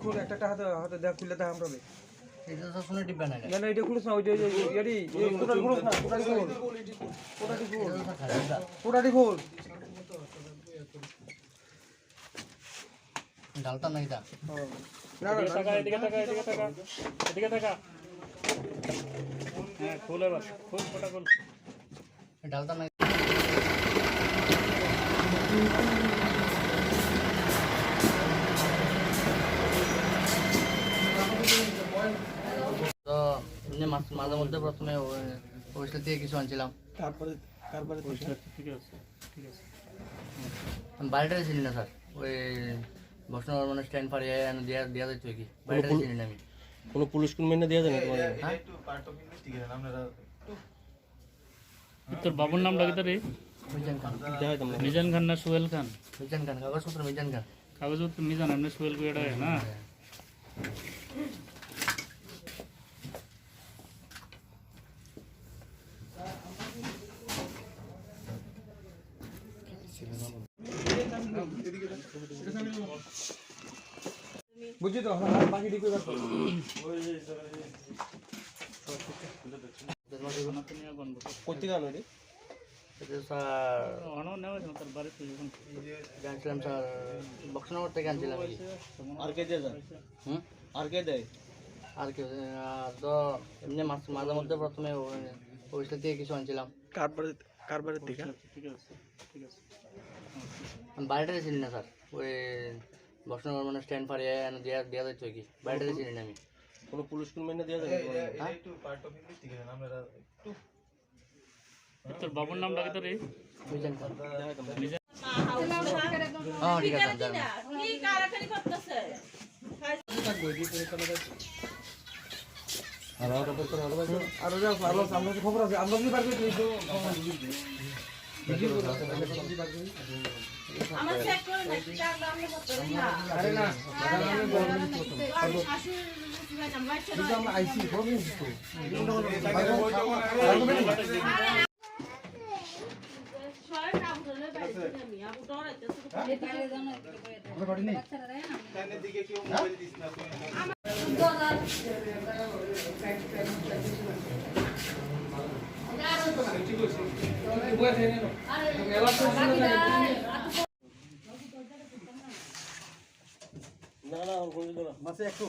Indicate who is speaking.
Speaker 1: खोल একটা হাতে হাতে দেখ খুলে দেখ আমরা
Speaker 2: এটা তো শুনে ডিব্বা না
Speaker 1: না এটা খুলছ না ওইটা এডি কোটাল খুলছ না কোটাল খোল কোটাল খোল
Speaker 2: ডালটা নাই দা
Speaker 1: না না
Speaker 3: এদিকে টাকা হ্যাঁ খোল এবার খোল কোটা খোল
Speaker 2: ডালটা নাই তো এমনি মাঝে মধ্যে প্রথমে ওইটা দিয়ে কিছু আনছিলাম
Speaker 1: তারপরে
Speaker 3: ঠিক আছে
Speaker 2: বাড়িটাই চিনি না স্যার ওই বসন মানে স্ট্যান্ড ফারিয়ে দেওয়া যাচ্ছে কি বাড়িটাই চিনি না আমি
Speaker 4: কোনো পুলিশ কর্মী দেওয়া যায় না
Speaker 3: তোর বাবুর নাম লাগে তো রে মিজান খান না সোহেল খান
Speaker 2: মিজান খান কাগজপত্র মিজান খান
Speaker 3: কাগজপত্র মিজান এমনি সোহেল কুয়াটা না
Speaker 1: বুঝছি তো বাকি ঠিক করে করতে গান রে
Speaker 2: স্যার
Speaker 3: অনও নেওয়া তার বাড়িতে যখন
Speaker 2: জানছিলাম স্যার বক্সনগর থেকে আনছিলাম
Speaker 1: আর কে দেয় আর কে দেয়
Speaker 2: আর কি তো এমনি মাঝে মধ্যে প্রথমে ওইটা দিয়ে কিছু আনছিলাম
Speaker 1: কারবারের দিকে
Speaker 3: ঠিক আছে
Speaker 2: আমি বাড়িটাই চিনি না স্যার ওই বক্সনগর মানে স্ট্যান্ড ফারিয়ে দেওয়া যাচ্ছে কি বাড়িটাই চিনি না আমি
Speaker 4: কোনো পুলিশ কর্মী দেওয়া যায়
Speaker 3: তোর বাবুর নাম লাগে তো রে
Speaker 2: মিজান খান
Speaker 5: হ্যাঁ
Speaker 2: ঠিক আছে
Speaker 5: কি কারাকারি করতেছে
Speaker 1: আর আমরা খবর আছে আমরা কি পারবে তো
Speaker 5: আমার চেক করে না কি কার নাম করতে না
Speaker 1: আরে না আমি বলবো
Speaker 5: শাশুড়ি নাম বাইছে
Speaker 1: কিন্তু আমরা আইসি প্রবলেম তো
Speaker 5: সবাই নাম ধরে বাইছে আমি আবু ডরাইতে
Speaker 1: আমরা বাড়ি নেই
Speaker 6: সামনের দিকে কেউ মোবাইল দিস না
Speaker 1: মাসে একটু